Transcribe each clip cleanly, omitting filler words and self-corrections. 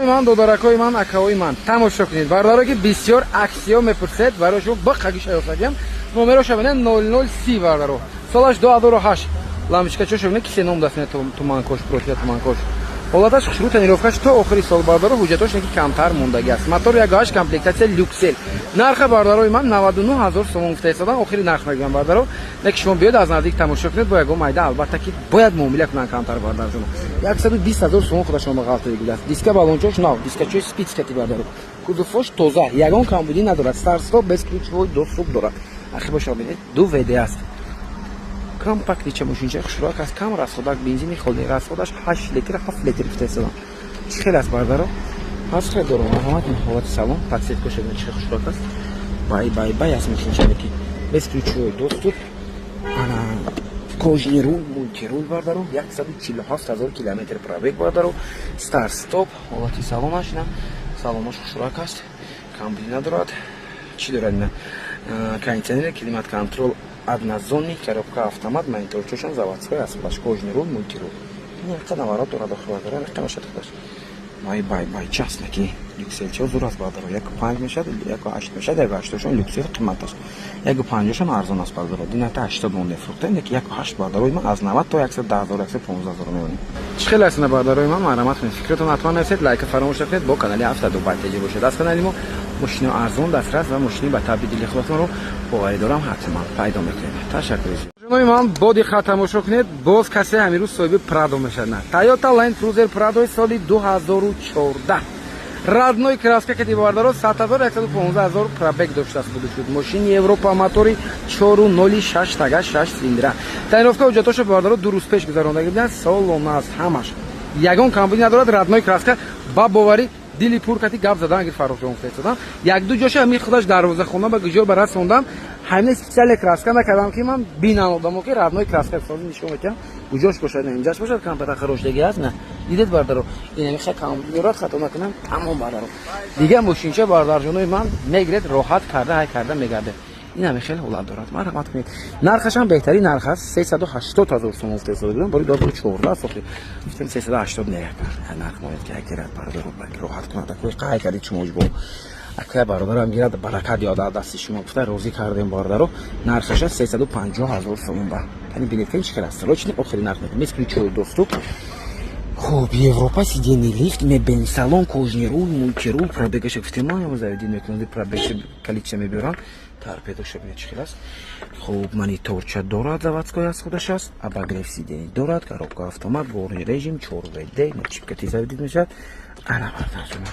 من دودارکای من اکاوی من تماشا کنید بردارو که بسیار اکسیو میپرسید برای شما با خگیش ایستادیم نمرش ببینید 0030 بردارو سالش 2008 лампочка чё шугне кисе ном даст туман кош профил туман кош ҳолаташ хушру тренировкаш то охири сол бардоро ҳуҷҷатош неки камтар мондаги аст мотор 1.8 комплектация люксел нархи бардорои ман 99000 сомон гуфтаистодан охири нарх мегӯям бардоро неки шумо биёед аз наздик тамошо кунед бо ягон майда албатта ки бояд муомила кунанд камтар бардарҷон 120000 сомон худашон ба ғалта дигудаст диска балончош нав дискачои спицкати бардоро кузуфош тоза ягон камбудӣ надорад старстоп без ключевой доступ дорад ахи боша бинед ду вд аст компактнича мошинчаи хушрок аст кам расходак бензини холди расходаш 8 литр 7 литр фитесадан чӣ хел аст бардаро аз хел дором марҳамат ин ҳолати салон подсветка шудан чӣ хушрок аст бай аст мошинчае ки без ключевой доступ ана кожни рул мультирул бардаро 147000 километр пробег бардаро старт стоп ҳолати салонаш ина салонош хушрок аст камбуди надорад чӣ дорад ина кондитсионер климат контрол однозонный коробка автомат монитор чошан заводской аст кожный руль мультируль нерқа наворот дорад охир дорад нерқа бошад худаш бай частнаки люксел чо зур аст бадаро 1.5 мешад 1.8 мешад 1.8 люксел қимат аст 1.5 шон арзон аст бадаро дината 80 мон нефрухта неки 1.8 бадарои ман аз 90 то 110000 115000 меонем чӣ хел аст ина бадарои ман марҳамат кунед фикратон ҳатман нависед лайка фаромӯш накунед бо канали автоду байтеҷи бошед аз канали мо мошини арзон дастрас ва мошини ба табдили худатонро боварӣ дорам ҳатман пайдо мекунед ташаккур ҷаноби ман бо диққат тамошо кунед боз касе ҳамин рӯз соҳиби прадо мешавад Toyota Land Cruiser Prado соли 2014 родной краска ки бардоро 115000 пробег доштааст будушуд мошини европа мотори 406 тага 6 цилиндра тренировка ҳуҷҷатоша бардоро 2 рӯз пеш гузарондагӣ буданд солона аст ҳамаш ягон камбудӣ надорад родной краска ба боварӣ дили пур кати гап задан агар фарохшон фестодан як ду ҷоша ами худаш дарвозахона ба гуҷор ба рас сондам ҳамин специале краска накардам ки ман бинам одамо ки родной краска сози нишон метам гуҷош бошад инҷаш бошад кампата хароштаги аст на дидед бардаро ин ами камбудӣ дорад хато накунам тамом бардаро дига мошинча бардарҷонои ман мегиред роҳат карда ҳай карда мегардед ин ами хел ҳолат дорад марҳамат кунед нархашам беҳтарин нарх аст 380000 сомон фестода будам бори 2014 сохти гуфтем 380 неяка нарх моед ки акират бардаро роҳат кунад кои қай кардид шумо ҷбо ака бародарам гирад баракат ёда дасти шумо гуфта розӣ кардем бардаро нархаша 350000 сомон ба тани билетка чӣ хел аст срочный охири нарх метам мес ключевой доступ хуб европа сиденный лифт мебель салон кожный руль мультируль пробегаша гуфтем мо заведин мекунад пробег количество мебирам торпедоша бинед чӣ хел аст хуб мониторча дорад заводской аст худаш аст обогрев сидений дорад коробка автомат борни режим 4вд чипкати заведид мешавад ана бардашуна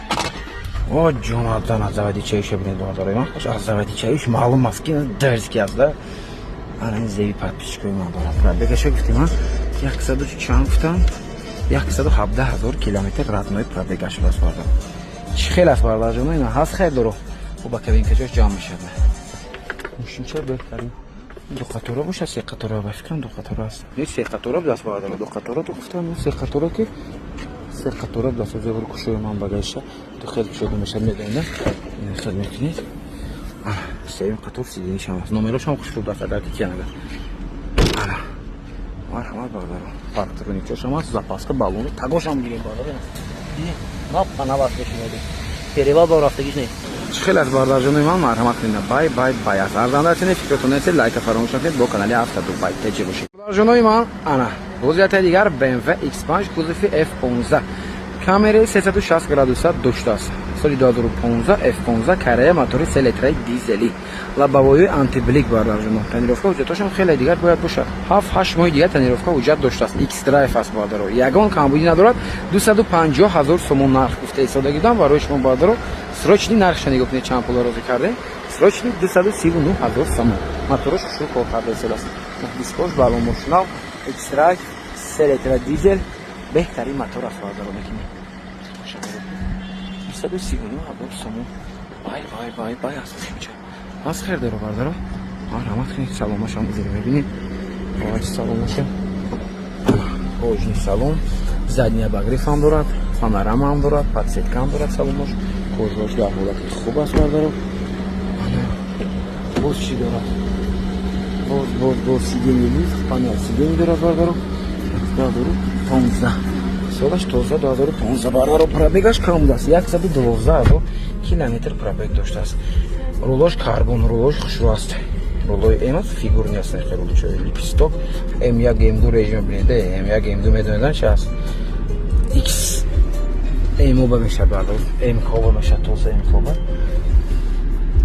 о ҷонатан заводичаиша бинед бодарои ман аз заводичаиш маълум аст ки дерзки аст да ана ин зеви подписчикои ман дорад пробегаша гуфтем ман 100 чанд гуфтам 117000 километр родной пробега шудааст бардар чӣ хел аст бардарҷоно ина ҳаст хел доро хуб ба кабинкаҷош ҷамъ мешавад мошинча беҳтарин ду қатора бошад се қатора ба фикрам ду қатора аст не се қатора будаст бардар ду қатора то гуфтам се қатора ки се қатора будаст зебур кушои ман багаиша ду хел кушода мешавад медонда ин хел мекунед сеюм қатор сиденишам аст номерошам хушрӯ будаст агар ки киянага ана марҳамат бардар парктроникашам аст запаска балони тагошам гирем бардар напқа наваст мешунедем перевод ба рафтагиш нест чӣ хел аст бардарҷонои ман марҳамат кунед бай аст арзандатине фикратон несед лайка фаромӯш накунед бо канали автоду байтеҷи бошед бардарҷонои ман ана бозиятаи дигар BMW X5 кузуфи F15 камераи 360 градуса доштааст соли 2015 F15 карая мотори 3 литраи дизели лабовои антиблик бардарҷоно тренировка ҳуҷҷатошам хеле дигар бояд бошад 7-8 моҳи дигар тренировка ҳуҷҷат доштааст X-Drive аст бардаро ягон камбудӣ надорад 250000 сомон нарх гуфта истодагидам барои шумо бардаро срочный нархша нигоҳ кунед чанд пула розӣ кардем срочный 239000 сомон моторош шур кор карда истодааст дискош балон мошинал X-Drive 3 литра дизел беҳтарин мотор аст бардаро мекунед 239000 сомон бай аст мошинча аз хер доро бардаро марҳамат кунед салонашам зиро мебинед ой салонаша кожни салон задний обогрев ҳам дорад фонарам ҳам дорад подсветка ҳам дорад салонош кожааш дар ҳолати хуб аст бардаро боз чӣ дорад боз сидени лифт панел сидени дорад бардаро 15 Солаш тоза 2015 барларо пробегаш кам даст 112,000 километр пробег доштааст. Рулош карбон, рулош хушро аст. Рулои эмас фигурни аст, рулои липсток, M1, M2 режим бинеда, M1, M2 медонедан чи аст? X M-оба мешад бардор, M-коба мешад, тоза M-коба.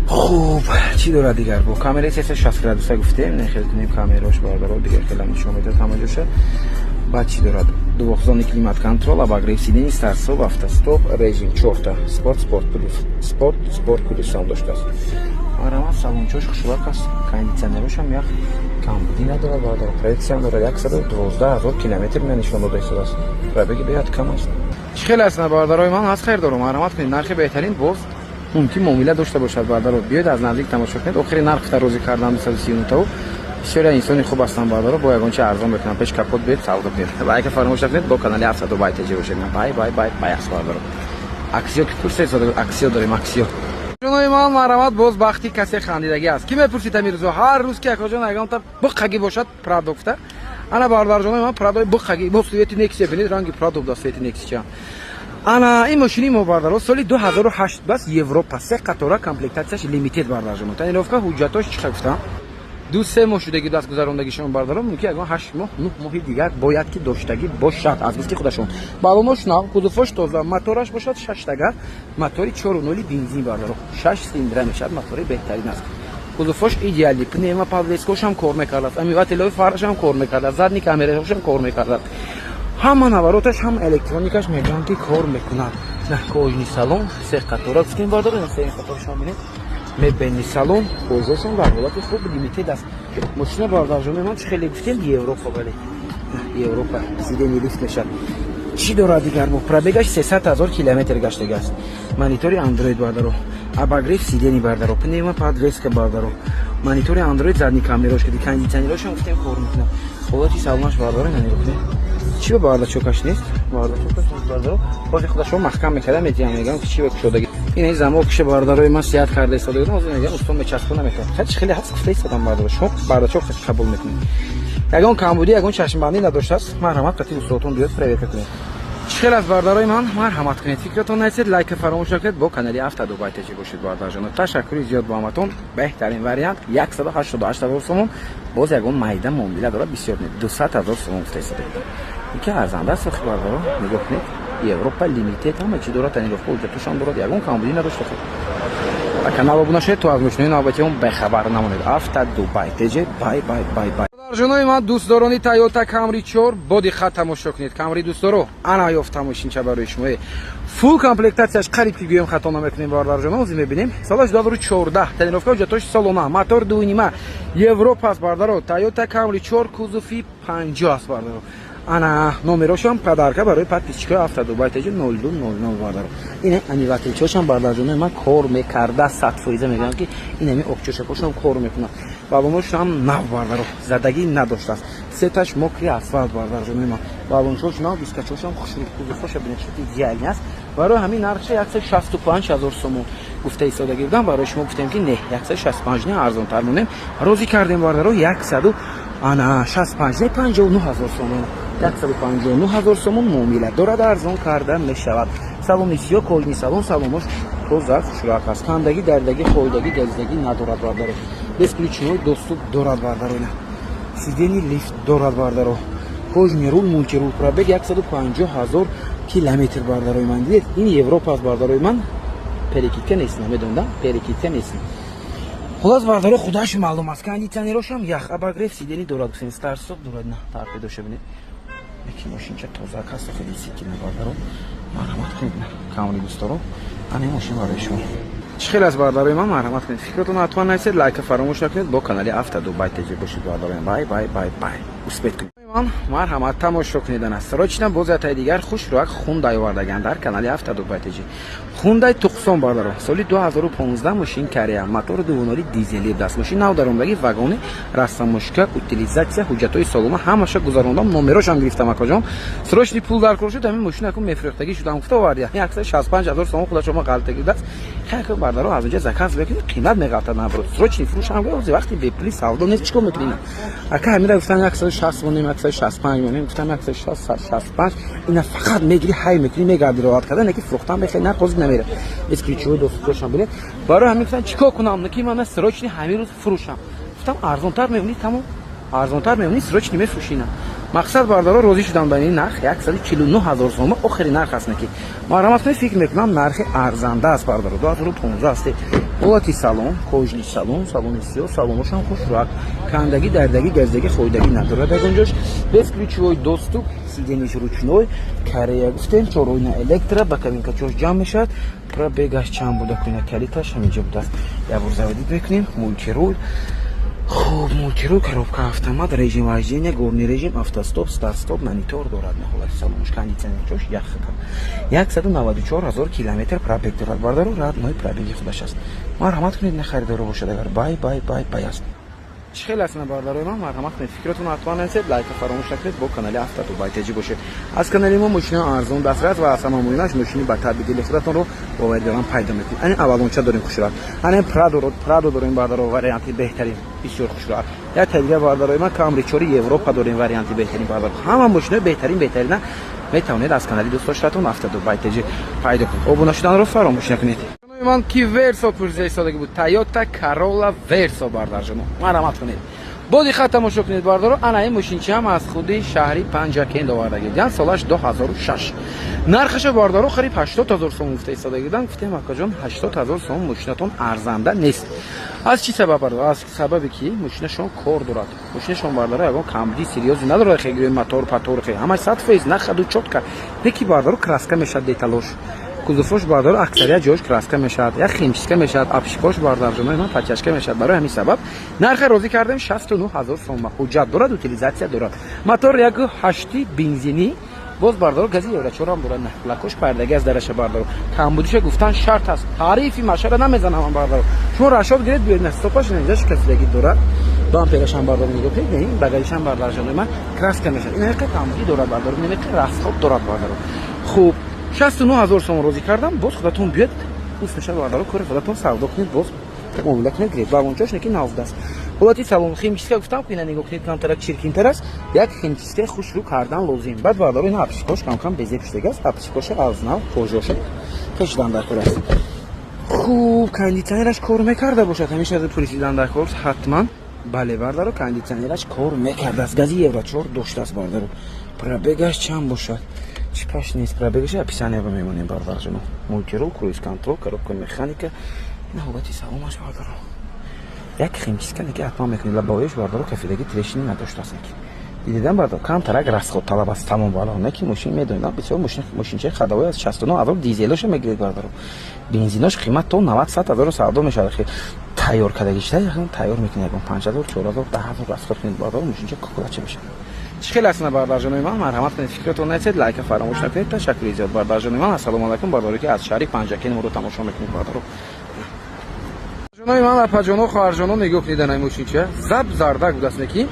Хуб, чӣ дорад дигар? Бо камераи 360 градуса гуфтем, нехел кунем камерош бардор, дигар хелам нишон медад тамаҷоша. Баъд чӣ дорад? Дувохзони климат контрол, обогрев сидени, старт-стоп, автостоп, режим 4 спорт, спорт плюс ҳам доштааст. Марамат салончош хушрак аст, кондитсионерош ҳам як камбудӣ надорад бардор, проектсия дорад 112,000 километр нишон дода истодааст. Пробеги беҳад кам аст. Чӣ хел аст бардорои ман? Аз хайр дорум, марамат кунед, нархи беҳтарин боз мумкин муомила дошта бошад бардаро. Биёед аз наздик тамошо кунед. Охири нархта розӣ кардан 239 бисёр инсони хуб ҳастанд бардаро. Бо ягонча арзон бекунам, пеш капот бед, савдо бед. Лайк фаромӯш накунед, бо канали Авсадо байтеҷи бошед. Бай аст бардаро. Аксиё ки курсе сода, аксиё дорем, аксиё. ҷонои ман, марамат боз бахти касе хандидагӣ аст. Ки мепурсид Амирзо? Ҳар рӯз ки акоҷон ягонта буққагӣ бошад продукта. Ана бардар ҷонои ман, продукт буққагӣ, бо свети Nexia бинед, ранги продукт да свети Nexia. Ана ин машини мо бардаро соли 2008 бас Европа се қатора комплектатсияш лимитед бардаржон. Танировка ҳуҷҷатош чӣ гуфтам? 2-3 моҳ шудагӣ даст гузарондагишон бардаро мумкин ягон 8 моҳ 9 моҳи дигар бояд ки доштагӣ бошад аз гуфти худашон. Балонош нав, кузуфош тоза, мотораш бошад 6 тага, мотори 4.0 бензин бардаро. 6 силиндра мешад, мотори беҳтарин аст. Кузуфош идеалӣ, пневма подвескош ҳам кор мекардааст, амивателои фараш ҳам кор мекардааст, задни камерааш ҳам кор мекардааст. Ҳама навороташ ҳам электроникаш мегӯям ки кор мекунад. На кожни салон се қатора гуфтем бардор, се қаторашон бинед. Мебени салон кожашон дар ҳолати хуб лимитед аст. Машина бардарҷони ман чӣ хеле гуфтем Европа, бале. Европа сидени лифт мешад. Чӣ дорад дигар? Бо пробегаш 300,000 километр гаштагааст. Монитори Android бардаро, обогрев сидени бардаро, пневма подвеска бардаро, монитори Android задни камерош ки кондитсионерош ҳам гуфтем кор мекунад. ҳолати салонаш бардаро нанигӯфтем. Чӣ бардачокаш нест? Бардачокаш нест бардаро. Ходи худашон маҳкам мекарда метиҳам мегам ки чӣ ба кушодагӣ. Ин замон киша бардарои ман сият карда истода будам, ҳозир мегам устон мечаспона мекард. Хачи хеле ҳаст гуфта истодам бардаро. Шумо бардачок қабул мекунед. Ягон камбудӣ, ягон чашмбандӣ надоштааст. Марҳамат қати устотон биёд проверка кунед. Чӣ хел аст бардарои ман? Марҳамат кунед. Фикратон найсед, лайка фаромӯш накунед, бо канали Авсадо байтеҷи бошед бардарҷон. Ташаккури зиёд ба ҳаматон. Беҳтарин вариант 188,000 сомон. Боз ягон майда муомила дорад, бисёр не 200,000 сомон гуфта истода. Ки арзанда аст бардаро. нигоҳ кунед. Европа лимитед ҳама чӣ дорад, танировка ҳуҷҷатошам дорад, ягон камбудӣ надошта. Ба канал обуна шавед, то аз мошинои навбатиён бехабар намонед. Авсадо байтеҷи бай. Ҷонои ман, дӯстдорони Toyota Camry 4 боди хат тамошо кунед. Camry дӯстдоро, ана ёфт машинча барои шумо. Фул комплектатсияш қариб ки гӯем хато намекунем бардарҷон. Ҳозир мебинем. Соли 2014, танировка ҳуҷҷатош салона, мотор 2.5, Европа аст бардаро. Toyota Camry 4 кузуфи 50 аст бардаро. Ана номерошам падарка барои подписчикои Авсадо байтеҷи 0200 бардаро. Ин анивателчошам бардарҷонои ман кор мекарда 100% мегӯям ки инами оқчошакошам кор мекунад. Балоношам нав бардаро, задагӣ надоштааст. Сеташ мокри асфалт бардарҷонои ман. Балоншош нав, дискачошам хушрук, кузуфоша бинед шуди идеалӣ аст. Барои ҳамин нархша 165,000 сомон гуфта истодагӣ будам. Барои шумо гуфтем ки не 165 не арзонтар монем. розӣ кардем бардаро 165 не 59,000 сомон. 159,000 сомон муомила дорад, арзон карда мешавад. Салони сиё, кожни салон, салонош тоза хушрак аст. Кандагӣ, дардагӣ, хойдагӣ, дездагӣ надорад бардаро. Бесключиҳои доступ дорад бардаро. Сидени лифт дорад бардаро. Кожни рул, мультирул, пробег 150,000 километр бардарои ман. Дидед, ин Европа аст бардарои ман. Перекидка нест, намедондам, перекидка нест. Хулос бардаро худаш маълум аст. Кондитсионерошам ях, обогрев сидени дорад, гуфтем старт-стоп дорад, на тарпе доша бинед. Яки машинча тоза аст, хеле секина бардаро. Марҳамат кунед, Camry дӯстдоро. Ана машин барои шумо. Чӣ хел аст бардарои ман? Марҳамат кунед. Фикратон ҳатман найсед, лайка фаромӯш накунед, бо канали Авсадо байтеҷи бошед бардарои ман. Бай. Успех кунед. Марҳамат тамошо кунедан аст. Срочно боз атаи дигар хушрӯак Hyundai овардаган дар канали Авсадо байтеҷи. Hyundai Tucson бардаро. Соли 2015 машин Корея, мотор 2.0 дизели даст. Машин нав даромдагӣ, вагони, растамошка, утилизатсия, ҳуҷҷатои солома ҳамаша гузарондам, номерошам гирифтам акоҷон. Срочно пул дар кор шуд, ҳамин машина ку мефрӯхтагӣ шудам. гуфта овардия. 165,000 сомон худаш шумо ғалтагӣ даст. как бардаро аз онҷа заказ бекунед қимат меғалтад наоборот срочный фурӯш ҳам гуфт вақти бепули савдо нест чикор мекунем ака ҳамира гуфтам 160 монем 165 монем гуфтам 160 165 ина фақат мегири ҳай мекунӣ мегарди роҳат кардан неки фурӯхтан бехел на позит намере из ключевой доступошам билет барои ҳамин гуфтам чикор кунам неки ман срочный ҳамин рӯз фурӯшам гуфтам арзонтар мемонӣ тамом арзонтар мемонӣ срочный мефурӯшина мақсад бардаро розӣ шудан ба ин нарх 149 000 сом охири нарх аст неки марҳамат кунед фикр мекунам нархи арзанда аст бардаро 2015 аст ҳолати салон кожли салон салони сиёҳ салоношам хушроҳат кандаги дардаги газдаги хойдаги надорад ягонҷош без ключевой доступ сидениш ручной карея гуфтем чороина электро ба кабинка чош ҷамъ мешавад пробегаш чанд буда куина калиташ ҳаминҷа будааст ябор заводид мекунем мультируль хуб мультируль коробка автомат режим вождения горный режим автостоп старт-стоп монитор дорад ҳолати салонаш кондитсионер ҷош як 194 000 километр пробег дорад бардаро радной пробеги худаш аст марҳамат кунед на харидоро бошад агар бай аст چی خیلی اصلا بارداری من مرحمت کنید فکرتون حتما نسید لایک فراموش نکنید با کانال هفتاد و بایتجی باشه از کانال ما ماشین ارزان دسترس و اصلا معمولیش ماشین با تبدیل خودتون رو باور دارم پیدا میکنید یعنی اولونچه داریم خوشرات یعنی پرادو داریم بارداری وریانتی بهترین بسیار خوشرات یا تدریج بارداری ما کامری چوری اروپا داریم وریانتی بهترین باردار همه ماشین بهترین نه میتونید از کانال دوست داشتون هفتاد و بایتجی پیدا کنید ابونه شدن رو فراموش نکنید من کی ورسو پرزای سادگی بود تایوتا کارولا ورسو باردار جنو مرحمت کنید بودی خط تماشا کنید باردارو انا این ماشینچی هم از خودی شهری پنجاکین آورده گیدن سالش 2006 نرخش باردارو خرید 80000 سوم گفته ایستاده گیدن گفتم اکا جان 80000 سوم ماشینتون ارزنده نیست از چی سبب باردار از سببی که ماشینشون کار دارد ماشینشون باردارو یگان کمبودی سریوزی نداره خیلی موتور پاتور خیلی همش 100 فیز نخدو چوتکا یکی باردارو کراسکا میشه دیتالوش کلوفوش باردار اکثریت جوش کراسکا میشد یا خیمچیسکا میشد آپشیکوش باردار جمعه من پچشکا میشد برای همین سبب نرخ روزی کردیم 69000 سوم حجت دارد اوتیلیزاسیا دارد موتور یک 8 بنزینی باز باردار گازی یورا چورام دارد نه لاکوش پردگی از درش باردار کمبودیش گفتن شرط است تعریفی ماشره نمیزنم باردار چون رشاد گرید بیاد استاپاش نمیذاش کسیدگی دارد دام پیرش هم باردار میگه پید نه بغلش هم باردار جمعه من کراسکا میشد این یک کمبودی دارد باردار نمیشه راسخوب دارد باردار خوب 69000 сом розӣ кардам боз худатон биёд дӯст наша бардаро кори худатон савдо кунед боз муомила кунед гиред ва онҷош неки навд аст ҳолати салон химчиска гуфтам ки ина нигоҳ кунед камтарак чиркинтар аст як химчиска хушрӯ кардан лозим баъд бардаро ин апсикош камкам безе пиштагааст апсикоша аз нав кожоша кашидан дар кор аст хуб кондитсионераш кор мекарда бошад ҳамеша пурисидан дар кор ҳатман бале бардаро кондитсионераш кор мекардааст гази евро 4 доштааст бардаро пробегаш чанд бошад чипаш нест пробегаш описание ба мемонем бардар ҷано мультирул круиз контрол коробка механика ина ҳолати саломаш бардаро як химчиска неки ҳатман мекунед лабоиш бардаро кафидагӣ трешини надоштааст неки дидидан бардар камтарак расход талаб аст тамом бала неки мошин медонам бисёр мошинчаи ходовой аз 69000 дизелоша мегиред бардаро бензинош қимат то 90-100,000 савдо мешавад хеле тайёр кардагиштар яхан тайёр мекунед 5000 4000 10000 расход кунед бардаро мошинча кукурача мешавад خیلی اصلا باردار جنوی من مرحمت کنید فکرتون نسید لایک فراموش نکنید تشکر زیاد باردار جنوی من السلام علیکم بارداری که از شهری پنجاکین ما رو تماشا میکنید باردارو جنوی من پاجانو خارجانو نگاه کنید این ماشین چیه زب زردک بود است کی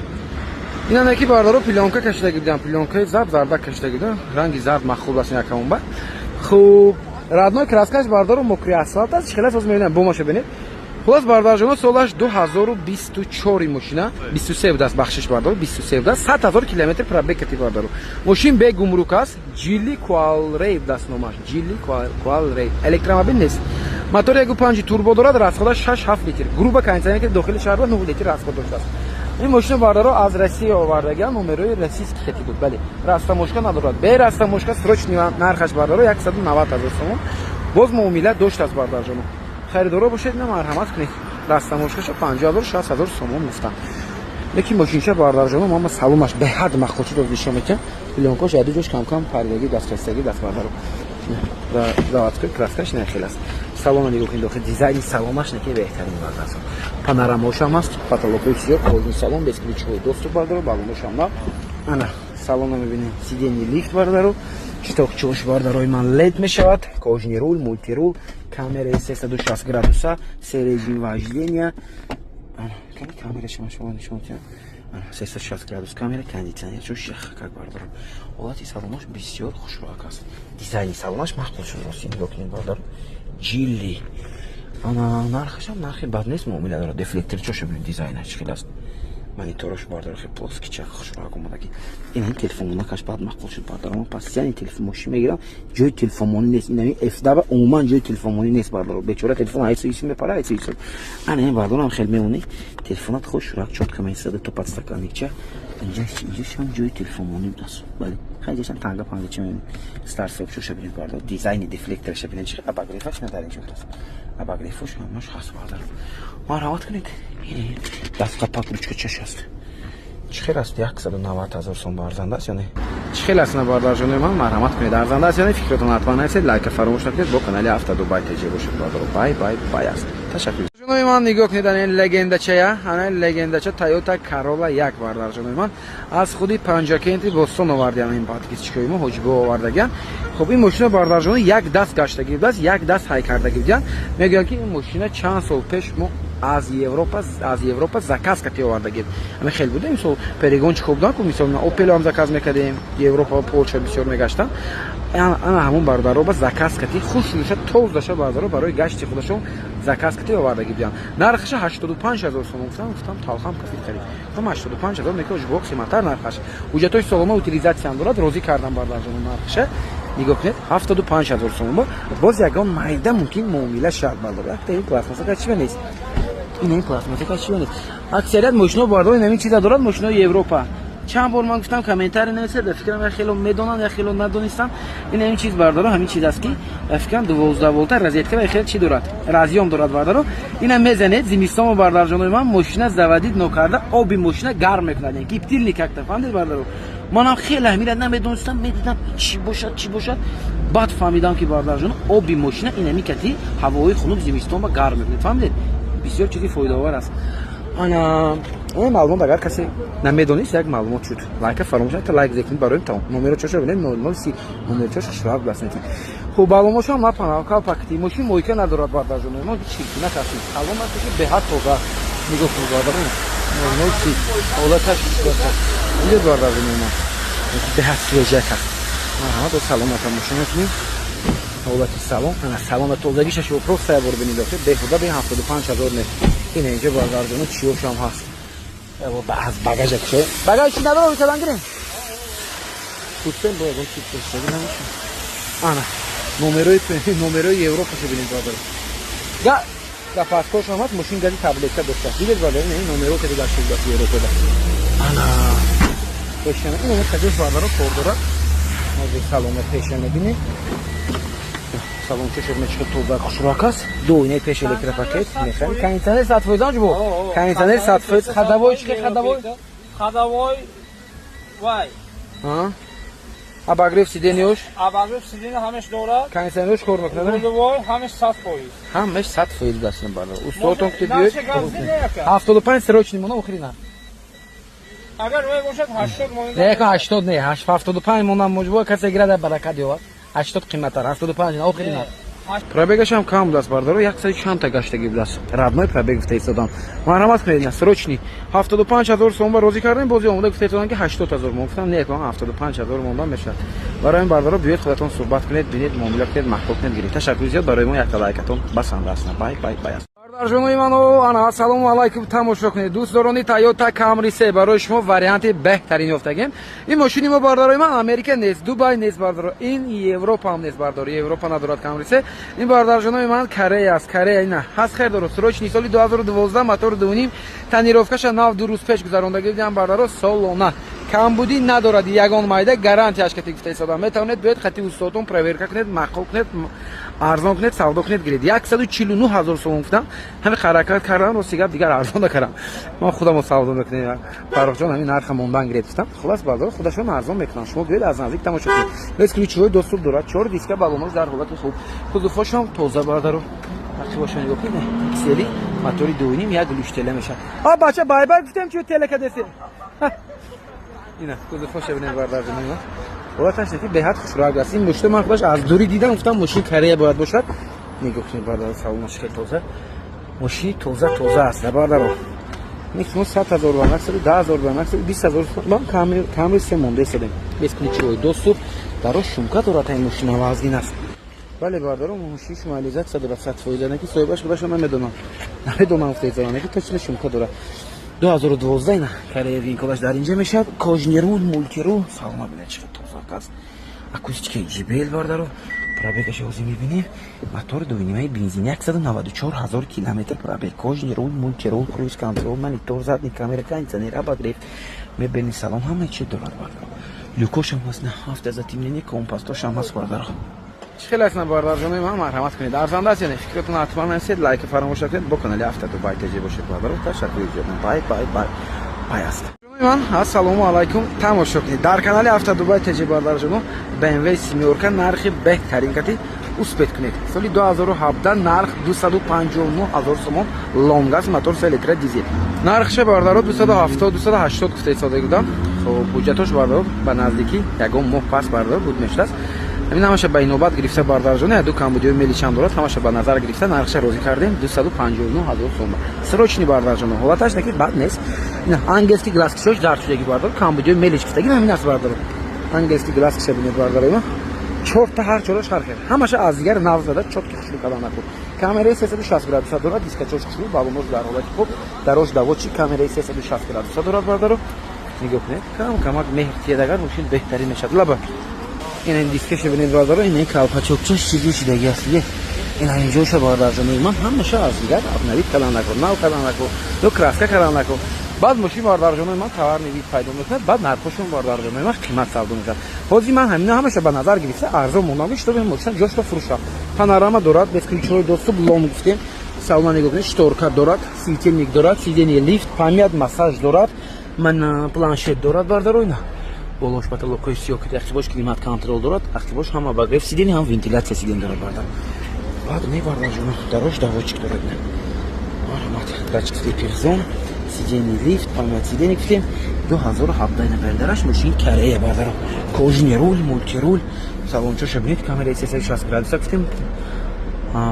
اینا نکی باردارو پلانکا کشیده گیدن پلانکای زب زردک کشیده گیدن رنگی زرد مخوب است یکمون با خوب رادنوی کراسکاش باردارو مکری اسفالت است خیلی از میبینم بوماشو ببینید خلاص باردار جنو سالش 2024 ماشینا 23 بود است بخشش باردار 23 بود است 100000 کیلومتر پرابگ کتی باردارو ماشین به گمرک است جیلی کوال ری دست نماش جیلی کوال ری الکترومبیل نیست موتور 1.5 توربو دارد راسخودش 6-7 لیتر گروه کانتینر که داخل شهر 9 لیتر راسخود داشته است این ماشین باردارو از روسیه آوردگی نمروی روسیسک کتی بود بله راستا مشکل ندارد به راستا مشکل سروچنی نرخش باردارو 190000 سوم باز معامله داشت از باردار جنو خریدارا باشید نه مرحمت کنید دستموشکش 50000 60000 سوم میفتن یکی ماشینچه باردار جنو ما سالومش به حد مخوچی رو نشون میدم پلانکاش یادی جوش کم کم پردگی دسترسیگی دست باردارو و زاوات کراسکش نه خیلی است سالون نگاه کنید داخل دیزاین سالونش نکی بهترین باردار پانوراماش هم است پاتولوژی سیاه کلون سالون без ключевой доступ باردارو балонش هم انا سالون میبینید сиденье لیفت باردارو читокчош бардарои ман лед мешавад кожни рул мультирул камераи 360 градуса се режим вождения камераи шумо нишон кунед 360 градус камера кондитсионер чун шах как бардаро ҳолати салонаш бисёр хушроҳак аст дизайни салонаш махмул шуд рости нигоҳ кунед бардаро ҷилли ана нархаш ҳам нархи бад нест, муомила дорад. Дефлектор чоша бинед дизайнаш хел аст. Монитораш бардор хел плоскича хушрак омадаги. Ин телефонна каш бад мақбул шуд бардорам. Пас яни телефон машин мегирам. Ҷои телефонмони нест. Инами F-дава умуман ҷои телефонмони нест бардор. Бечора телефон айсо исм мепара айсо исм. Ана ин бардорам хел меони. Телефонат хушрак чотка меисада то подстаканникча. Инҷа шам ҷои телефонмони даст. Бали. Хайҷа шам танга панга чӣ меони. Старсоп шуша бинед бардор. Дизайни дефлекторша бинед чӣ абагрифаш надар инҷо даст. Абагрифаш ҳамаш ҳаст бардор. Марҳамат кунед. Дастқа пак ручка чаш аст. Чӣ хел аст? 190,000 сом арзанда аст ё не? Чӣ хел аст набардар ҷонои ман? Марҳамат кунед. Арзанда аст ё не? Фикратон ҳатман нависед, лайка фаромӯш накунед, бо канали Автодубай таҷия бошед бардор. Бай аст. Ташаккур. ҷонои ман нигоҳ кунед ана легендачая, ана легендача Toyota Corolla 1 бардор ҷонои ман. Аз худи Панҷакенти Бостон овардиам ин подпискаи мо ҳоҷибо овардагиан. Хуб ин машина бардор ҷонои як даст гаштаги буд, як даст ҳай кардаги будиан. Мегӯянд ки ин машина чанд сол пеш мо аз Европа заказ кардем овардагем. Ами хел буда мисол перегончи хуб наку мисол на Opel ҳам заказ мекардем, Европа, Полша бисёр мегаштам. Ана ҳамон бардароба заказ кардем, хуш шудаша тоздаша бардаро барои гашти худашон заказ кардем овардаги будам. Нархаша 85,000 сом гуфтам талхам кафид харид. Гуфтам 85,000 мекош бо қиматтар нархаш. Ҳуҷҷатои солома утилизатсияам дорад, розӣ кардам бардарҷон нархаша. Нигоҳ кунед 75,000 сом. Боз ягон майда мумкин муомила шад бардор. Якта ин пластмасса чӣ нест. ин пластмасса чӣ нест. Аксарият машино бардор ин чиза дорад, машинои Европа. Чанд бор ман гуфтам комментарий нависед, фикрам я хело медонам, я хело надонистам. Ин чиз бардор, ҳамин чиз аст ки фикрам 12 волта розетка ва хел чӣ дорад. Разъём дорад бардор. Ина мезанед зимистон бардор ҷонои ман машина заводид нокарда оби машина гарм мекунад. Ин киптилник какта фаҳмидед бардор. Манам хеле ҳамира намедонистам, медидам чӣ бошад. Баъд фаҳмидам ки бардор ҷон оби машина ина микати ҳавои хунук зимистон ба гарм мекунад. фаҳмидед? Бисёр чизи фоидаовар аст. Ана маълумот агар касе намедонист як маълумот шуд. Лайка фаромӯш накунед, лайк зекунед барои тамом. Номеро чоша бинед 003 номер чоша шраб баснед. Хуб маълумотшам напана калпакти машин мойка надорад бардор ҷон. Мо чӣ накасид. Алом аст ки беҳад тоза нигоҳ кунед бардор. 003 ҳолаташ видед бардор ҷон. Беҳад свежа аст. Марҳамат ба саломат машинатон. ҳолати салон, ана салона тозагиша шумо просто ябор бинед охир беҳуда бе 75,000 не. Ин инҷа бардор ҷон чиёшам ҳаст. از bagajak چه؟ bagaj چی نداره میتونن گیریم؟ کوچه باید اون چیز داشته نمیشه. آنا نمرای اروپا چه بینید بردار. یا در پاسپورت هم هست ماشین گازی تبلیغ داشته. دیگه بردار نه این نمرو که دیگه شده است اروپا ده. آنا پیشنه اینو می‌خواید بردار کوردورا. موضوع سالن پیشنه بینید. سالن چشم میشه تو با خوشراکاس دو اینه پیش الکتریپاکت میخوام کانتینر 100 فیز آنجا بو کانتینر 100 فیز خداوای چی خداوای وای ها اباگریف سیدنیوش اباگریف سیدن همش دورا کانتینرش کار میکنه خداوای همش 100 فیز همش 100 فیز داشتن بالا استوتون که بیاد 75 سروچنی مونو اخرینا اگر روی باشد 80 مونو نه 80 نه 75 مونو مجبور کسی گرده برکت دیوار 80 قیمتار 75 نه آخری نه пробегаш ҳам кам даст бардоро 100 та гаштаги будааст родной пробег фтаистодам марҳамат кунед срочни 75,000 сом ба розӣ кардем бози омода гуфтаистодам ки 80,000 мон гуфтам не кон 75,000 мондан мешавад барои ин бардоро биёед худатон суҳбат кунед бинед муомила кунед махбуб кунед гиред ташаккур зиёд барои мо якта лайкатон басанда аст бай бардорҷонои ману ана ассалому алайкум тамошо кунед дӯстдорони Toyota Camry 3 барои шумо варианти беҳтарин ёфтагем ин мошини мо бардорои ман Америка нест Дубай нест бардоро ин Европа ҳам нест бардор Европа надорад Camry 3 ин бардорҷонои ман Корея аст Корея ина ҳаст хер дорад срочни соли 2012 мотор 2.5 танировкаша нав 2 рӯз пеш гузарондагӣ будам бардоро солона камбудӣ надорад ягон майда гарантияш кати гуфтаистодам метавонед биёед хати устодон проверка кунед мақбул кунед арзон кунед савдо кунед гиред 149,000 сом гуфтам ҳамин харакат кардам ро сигар дигар арзон накардам ман худам савдо мекунем фарохҷон ҳамин нарха мондан гиред гуфтам хулас бардор худашон арзон мекунам шумо биёед аз наздик тамошо кунед без ключевой доступ дорад 4 диска балонаш дар ҳолати хуб кузуфошам тоза бардаро вақти бошон нигоҳ кунед сери мотори 2.5 як луштела мешад а бача бай гуфтем чӣ телека деси ина кузуфоша бинед бардарҷон ина ҳолаташ ки беҳад хушрак аст ин мушта ман худаш аз дури дидам гуфтам мошини Корея бояд бошад нигоҳ кунед бардар салонаш хел тоза мошини тоза аст бардаро мехмо 100,000 ба максимум 10,000 ба максимум 20,000 ман Camry 3 монда истодем без ключевой доступ даро шумка дорад ин мошина вазгин аст بله بردارم 6 مالیزت 100% نه که صاحبش خودش نمیدونم افتیزانه که точно شمکا داره 2012 نه کاره وینکلاش در اینجا میشه کاژنرول مولتیرو سلام ببینید چقدر توفق است اکوستیک جبل بردارو پرابگش اوزی میبینیم موتور 2.5 بنزینی 194000 کیلومتر پرابگ کاژنرول مولتیرو کروز کنترل مانیتور زدنی کامera кондиционер обогрев میبینی سلام همه چی داره بردارو لوکوش هم هست نه هفته زتیمنی کمپاستوش هم هست بردارو خیلی از نبردار جنوی من مرحمت کنید ارزنده است یعنی فکرتون حتما نرسید لایک فراموش نکنید با کانال هفته دبی تجربه باشید بردارو تشکر میکنم بای است جنوی من السلام علیکم تماشا کنید در کانال هفته دبی تجربه بردار جنو BMW سیمیورکا نرخ بهترین کتی اوسپت کنید سال 2017 نرخ 259000 سوم لونگاس موتور 3 لیتر دیزل نرخش بردارو 270 280 گفته سادگی دادم خب حجتش بردارو به نزدیکی یگم ماه پس بردارو بود میشد همین همش به نوبت گرفته بردار جونه دو کامبودیو ملی چند دلار همش به نظر گرفته نرخش روزی کردیم 259000 سوم سروچنی بردار جونه حالتش نکی بد نیست نه انگلسکی گلاس کشش در شدگی بردار کامبودیو ملی گرفته همین است بردار انگلسکی گلاس کش ببینید بردار اینا چرت هر چورش هر خیر همش از دیگر ناو زده چوت کشلی کلا نکن کامرای 360 گراد دلار دیسک چوش کشلی بالونوش در حالت خوب دروش داوچی کامرای 360 گراد دلار بردارو نگاه کنید کم مهرتیه دگر ماشین بهترین میشه لبا این دیسکش ببینید بردارو این کالپاچوکچش چیزی شدگی است این اینجوشه بردار جنوی من همشه از دیگر ابنوی کلا نکن ناو کلا نکن دو کراسکا کلا نکن بعد ماشین بردار جنوی من توار نوید پیدا میکنه بعد نرخشون بردار جنوی من قیمت سودا میکنه بازی من همشه به نظر گرفته ارزون موندم що به ماشین جوش رو فروشم پانوراما دارد без ключевой доступ лом گفتیم салон нигоҳ кунед шторка дорад светильник дорад сиденье лифт памят массаж дорад ман планшет дорад бардаро ина болош потолокои сиёки ахтибош климат контрол дорад ахтибош ҳам обогрев сидени ҳам вентилятсия сиден дорад бардар баъд мебардам ҷуно дарош давочик дорад ина марҳамат дачки перзон сиденье лифт памят сидени гуфтем 2017 ина бардараш мошини корея бардаро кожни руль мультируль салончоша бинед камераи 360 градуса гуфтем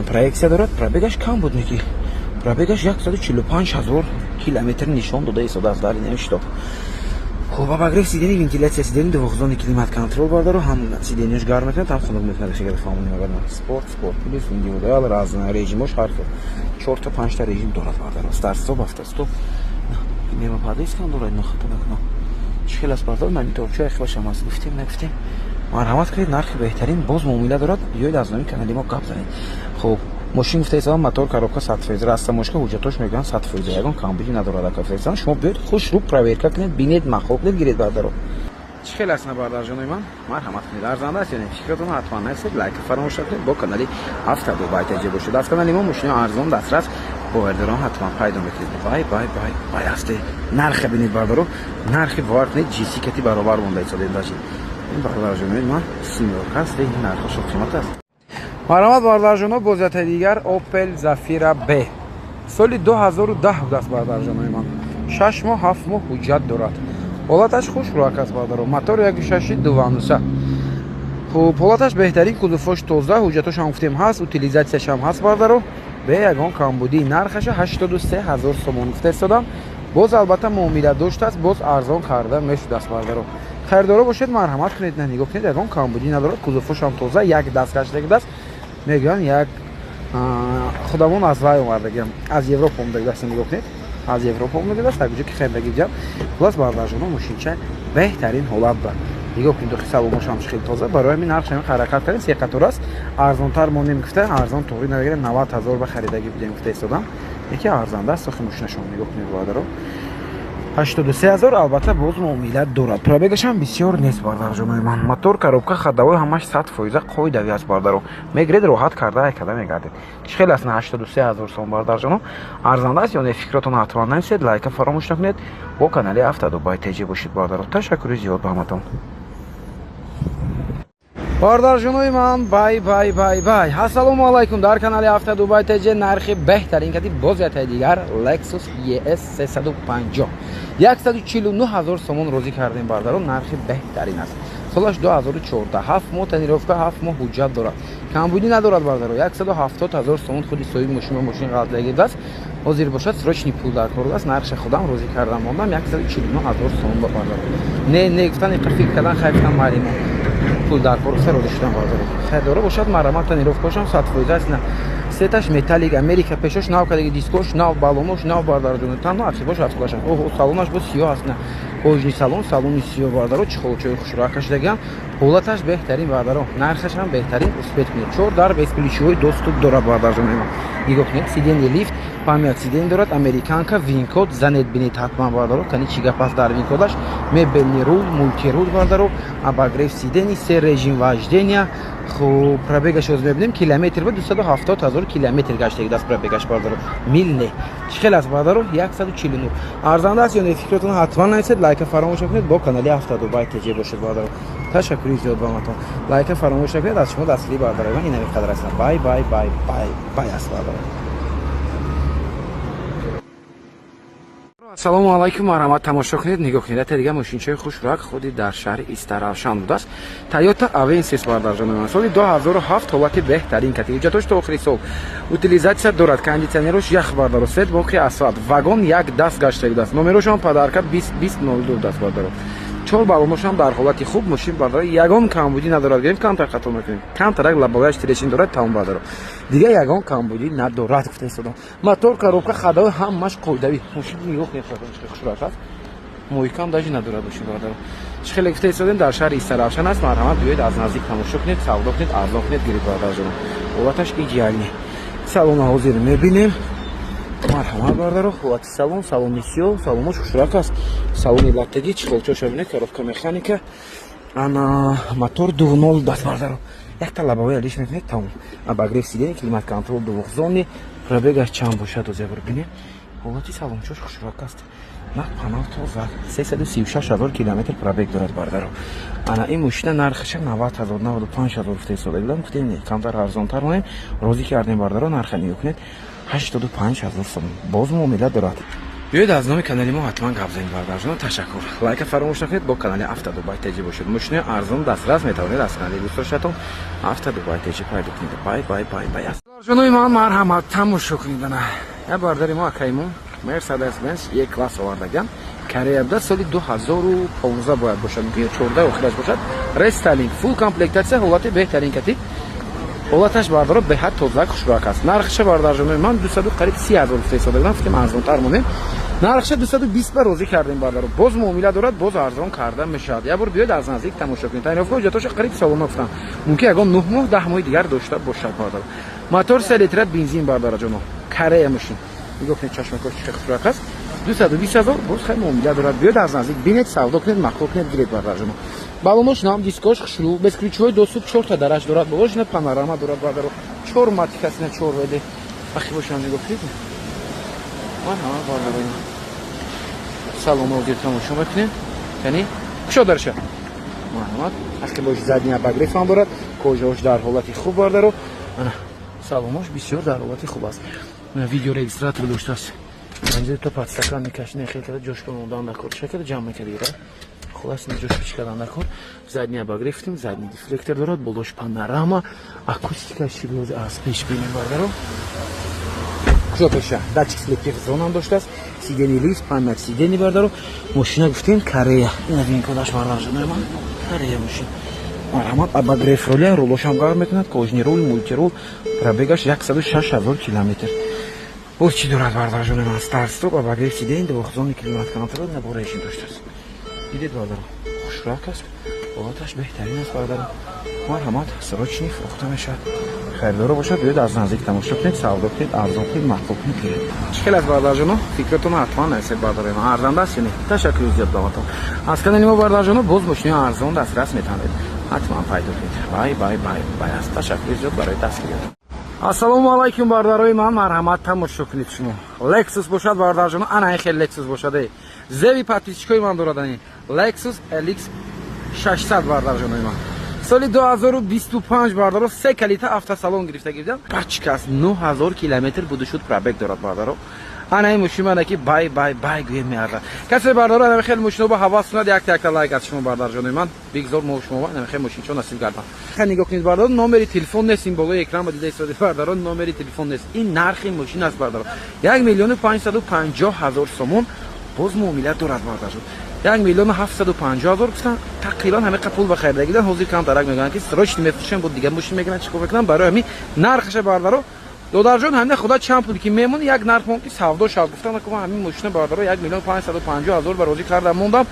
проекция дорад пробегаш кам буд неки пробегаш 145000 километр нишон дода истодааст дар ин штоб خب обогрев сидени вентиляция сидени довохзони климат контрол бардаро ҳам сидениёш гарм мекунад ҳам хунук мекунад шагар фаҳмони магарна спорт плюс индивидуал разна режимош ҳар хел 4 та 5 та режим дорад бардаро старт стоп автостоп мема падис кан дорад нохатанакно чхел аст бардаро мониторчо ихвашам аст гуфтем нагуфтем марҳамат кунед нархи беҳтарин боз муомила дорад ёед аз номи канали мо гап занед хоб ماشین گفته ایسا موتور коробка 100% راست ماشین حجتش میگن 100% یگان کامبیجی نداره کافیزان شما بیاید خوش رو پرویرکا کنید بینید مخوب نگیرید بردارو چه خیلی است بردار جنوی من مرحمت کنید ارزنده است یعنی فکرتون حتما نرسید لایک فراموش نکنید با کانالی هفته دو بای تجربه شده از کانال ما ماشین ارزان دسترس با اردران حتما پیدا میکنید بای است نرخ ببینید بردارو نرخ وارد نه جی سی کتی برابر مونده ایسا داشتید این بردار جنوی من سیمیورکا است این نرخش قیمت است مرحمت بردار جنو بوزت دیگر اوپل زافیرا ب سال 2010 بود است بردار جنوی من 6 ماه 7 ماه حجت دارد حالتش خوش رو است بردارو موتور 1.6 دوانوسه خب حالتش بهترین کلوفش 12 حجتش هم گفتیم هست اوتیلیزاسیش هم هست بردارو به یگان کامبودی نرخش 83000 سوم گفته استادم باز البته معامله داشت است باز ارزان کرده میشد است بردارو خریدارا باشید مرحمت کنید نه نگاه کنید یگان کامبودی نداره کلوفش هم تازه یک دستکش دیگه است میگن یک خودمون از رای اومدگیم از یوروپ اومده است نگاه کنید از یوروپ اومده است اگه که خیلی بگیرم پلاس برداشتن ماشین بهترین حالت داره نگاه کنید حساب ماشین خیلی تازه برای همین نرخش حرکت کردن سه قطار است ارزان تر مونده میگفته ارزان توری نگیره 90000 به خریدگی بودیم گفته استادم یکی ارزنده است ساخت ماشین شما نگاه کنید بردارو 83000 البته باز معامله دارد پرابگش هم بسیار نیست بردار جنوی من موتور коробка ходовой همش 100% قویدوی است بردارو میگرید راحت کرده یکدا میگردید خیلی است 83000 سوم بردار جنو ارزنده است یعنی فکرتون حتما نرسید لایک فراموش نکنید با کانال هفته دو بای تجربه باشید بردارو تشکر زیاد به همتون بردار جنوی من بای السلام علیکم در کانال هفته دو بای تجربه نرخ بهترین کتی بازیت دیگر لکسوس ES 350 149000 سوم روزی کردیم بردارو نرخ بهترین است سالش 2014 7 ماه تنیروفکا 7 ماه حجت دارد کمبودی ندارد بردارو 170000 سوم خودی سوی ماشین غلط لگیده است حاضر باشد سروچنی پول در کار است نرخ خودم روزی کردم موندم 149000 سوم بردارو نه گفتن فکر کردن خریدم معلومه пул дар пороса рода шудан бардоро хайдора бошад марамата ниров бошам сатфоида аст на сеташ металлик америка пешош нав кадаги дискош нав баломош нав бардарҷони танно арчи бош атқашам оҳо салонаш бо сиё аст на кожни салон салони сиё бардаро чихолчои хушрака шудагиам ҳолаташ беҳтарин бардаро нархашам беҳтарин успет кунед 4 дар бесплишиҳои доступ дорад бардарҷонема нигоҳ кунед сидени лифт памят сиден дорад американка винкод занед бинед ҳатман бардаро кани чӣ гап аст дар винкодаш мебелни рул мултирул бардаро абагрев сидени се режим вождения хуб пробегаш оз мебинем километр ба 270 000 километр гаштаги даст пробегаш бардаро мил не чхел аст бардаро 149 арзанда аст ё не фикротон ҳатман нависед лайка фаромош накунед бо канали автодубай теҷе бошед бардаро ташаккури зиёд ба матон лайка фаромош накунед аз шумо дастгирӣ бардаро ин ҳамин қадар аст бай бай бай бай бай аст бардаро ассалому алайкум марҳамат тамошо кунед нигоҳ кунед дига мошинчаи хушрак худи дар шаҳри истаравшан будааст Toyota Avensis бардарҷонам соли 2007 ҳолати беҳтарин категорияш то охири сол утилизатсия дорад кондитсионерош ях бардаро свет боқи асфалт вагон як даст гашта будааст номерошам падарка 2002 даст бардаро чор балоношам дар ҳолати хуб мошин бардаро ягон камбудӣ надорад гирем камтар қатор мекунем камтарак лабоваяш тирешин дорад тамом бардаро дига ягон камбудӣ надорад гуфта истодам мотор коробка хадави ҳамаш қоидави мошин нигоҳ хушрак аст муҳкам даже надорад мошин бардаро чихеле гуфта истодем дар шаҳри истаравшан аст марҳамат биёед аз наздик тамошо кунед савдо кунед арзон кунед гирифт бардарҷонам ҳолаташ идеалне салона ҳозир мебинем марҳамат бардаро ҳолати салон салони сиё салонош хушрак аст салони латтагӣ чихолчоша бинед коробка механика ана мотор 2.0 даст бардаро якта лабовая лиш мекунед тамом абагрев сидени климат контрол двухзонни пробегаш чанд бошад озябур бинем ҳолати салончош хушрак аст на панал тоза 336 000 километр пробег дорад бардаро ана ин мошина нархаша 90 000 95 000 гуфта истода будам гуфтем не камтар арзонтар монем розӣ кардем бардаро нарха нигоҳ кунед 85 000 сом боз муомила дорад биёед аз номи канали мо ҳатман гап занед бардарҷонам ташаккур лайка фаромош накунед бо канали автодубай теҷе бошед мошинаи арзон дастрас метавонед аз канали дӯстдошатон автодубай теҷе пайдо кунед бай бай бай бай бардарҷонои ман марҳамат тамошо кунед ана я бардари мо акаймон Mercedes Benz یک класс овардаган Корея буда соли 2015 бояд бошад ки 14 охираш бошад рестайлинг фул комплектация ҳолати беҳтарин кати ҳолаташ бардаро беҳад тоза хушрак аст нархша бардарҷонои ман 200 қариб 30 000 гуфта истодаган фикрем арзонтар монем нархша 220 ба розӣ кардем бардаро боз муомила дорад боз арзон карда мешавад я бор биёед аз наздик тамошо кунед таъинофҳо ҷатоша қариб солона гуфтам мумкин ягон 9 моҳ 10 моҳи дигар дошта бошад бардаро мотор 3 литра бензин бардарҷоно Корея мошин нигоҳ кунед чашмакош чӣ хушрак аст 220 000 боз хеле муомила дорад биёед аз наздик бинед савдо кунед махлуқ кунед гиред бардарҷоно балонош нам дискош хушру без ключҳои доступ 4 та дараж дорад боғошна панорама дорад бардаро 4 матикасина 4 веде ахи бошам нигоҳ кунед марҳама бардаро салон озир тамошо мекунем яъни кушодарша марҳамат ахи бош задния багреф ҳам дорад кожаош дар ҳолати хуб бардаро ана салонош бисёр дар ҳолати хуб аст видео регистратор доштааст анҷа то подстакан мекашине хелкада ҷошко мондан накор шакада ҷамъ мекардира хулас ҷош пичкадан накор задния багреф гуфтем задни дефлектор дорад болош панорама акустика шилоз аз пеш бинем бардаро кушо пеша датчик слепки зонам доштааст сидени лифт памят сидени бардаро мошина гуфтем Корея ина винкодаш бардарҷонои ман Корея мошин марҳамат абагреф роля рулошам гарм мекунад кожни рул мултирул пробегаш 106 000 километр боз чӣ дорад бардарҷонои ман старстоп абагреф сидени двухзонни климат контрол набо режим доштааст дидед бардаро хушрак аст ҳолаташ беҳтарин аст бардаро марҳамат срочни фурӯхта мешавад хайрдоро бошад биёед аз наздик тамошо кунед савдо кунед арзон кунед махлуқ кунед гиред чӣ хел аст бардарҷоно фикротон ҳатман нависед бардарои ман арзанда аст ё не ташаккури зиёд ба матон аз канали мо бардарҷоно боз мошини арзон дастрас метавонед ҳатман пайдо кунед бай бай бай бай аст ташаккури зиёд барои дастгирӣ ассалому алайкум бардарои ман марҳамат тамошо кунед шумо Lexus бошад бардарҷоно ана ин хел Lexus бошад зеви подписчикои ман дорад ани Lexus LX 600 бардарҷонои ман соли 2025 бардаро 3 калита автосалон гирифта гиридам пачкас 9000 километр буду шуд пробег дорад бардаро ана ин мошина ки бай бай бай гӯем меарзад касе бардаро ана хел мошина ба ҳавас кунад якта лайк аз шумо бардарҷонои ман бигзор мо шумо ана хел мошинчо насиб гардам ха нигоҳ кунед бардаро номери телефон нест ин болои экран ба дида истоди бардаро номери телефон нест ин нархи мошина аст бардаро 1 550 000 сомон боз муомила дорад бардарҷон 1,750,000 گفتن تقریبا همه پول به خریدگی دادن. حضور کم ترک میگن که سراچ میفروشن بود دیگه ماشین میگن چیکار بکنن برای همین نرخش باردارو دلار جان همه خدا چند پولی که میمون یک نرخ مون که سودا شد گفتن که همین ماشین باردارو 1,550,000 بر روزی کردم موندم.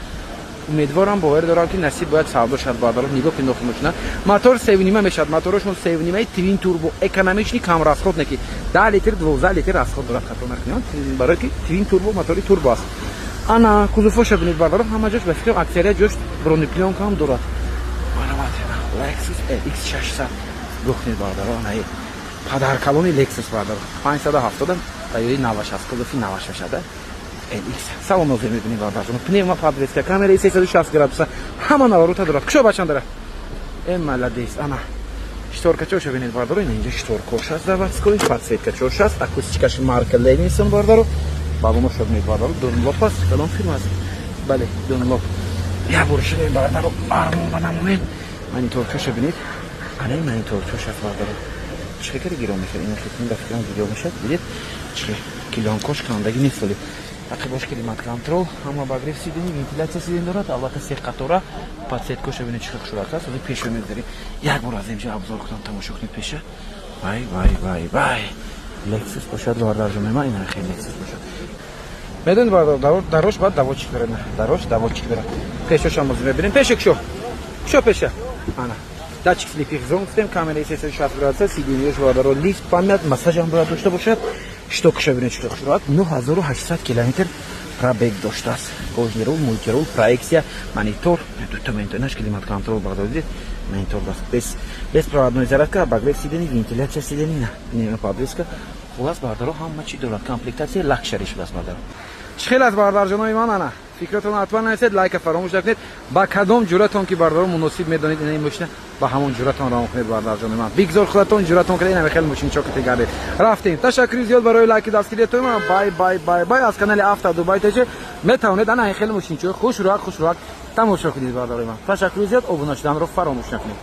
امیدوارم باور دارم که نصیب باید سودا شد باردارو نگاه کن نخ ماشین موتور 3.5 میشد موتورشون 3.5 توین توربو اکونومیش نی کم راسخود نکی 10 لیتر 12 لیتر راسخود دارد خاطر نکنید برای که توین توربو موتوری توربو است. انا کوزوفوش ببینید باردارو همه جاش به فکر اکثریت جاش برونپلیون کام دارد. لکسوس LX 600 بخونید باردارو نه پدر کلونی لکسوس باردارو 570 تایری 90 است کوزوفی 90 شده LX салонове میبینید باردارو پنیما پادریسکا کامera 360 градуса همه نواروتا دارد کشو بچن داره ام молодец انا شتورکا چوش ببینید باردارو اینجا شتورکوش است заводской подсветка چوش است акустикаш марка Levinson باردارو балонош ببینید باردارو Dunlop است کلون فیلم است بله Dunlop یا برش باردارو آرمون مانیتور چوش ببینید انا مانیتور چوش است باردارو چقدر گیرون میشه این خیلی دفعه ویدیو میشه دیدید چه کیلون کوش کاندگی نیست ولی عقبش کلیمات کنترل اما باگریف سیدنی ونتیляция سیدن دارد البته سه قطاره подсветка ببینید چه صورت است و پیش میذاری یک بار از اینجا ابزار کنم تماشا کنید پیشه وای وای وای وای لکسوس باشد باردار جون ما این خیلی لکسوس باشد بدون باردار دروش بعد دوچ برن دروش دوچ برن پیشش هم ببینید پیش شو پیشه انا داتچ فلیپی زون سیستم کاملا 360 градуса سیدنیش باردار لیفت پامد مساج هم باید داشته باشد штокша бинед чӣ сурат 9800 км пробег доштааст кожнирул мультирул проекция монитор дутаментонаш климат контрол багдодид монитор даст беспроводной зарядка багрев сидени вентиляция сидени пневма подвеска хулас бардаро ҳама чӣ дорад комплектация лакшери шудааст бардаро чӣ аз бардарҷонои ман ана фикратон ҳатман нависед лайка фаромӯш накунед ба кадом ҷуратон ки бардаро муносиб медонед ин мошина ба ҳамон ҷуратон равон кунед бардарҷонои ман бигзор худатон ҷуратон кунед ин хеле мошини чокати гардед рафтем ташаккури зиёд барои лайки дастгиритои ман бай аз канали авто дубай теҷе метавонед ана хеле мошини чо хушруак тамошо кунед бардарои ман ташаккури зиёд обуна шуданро фаромӯш накунед.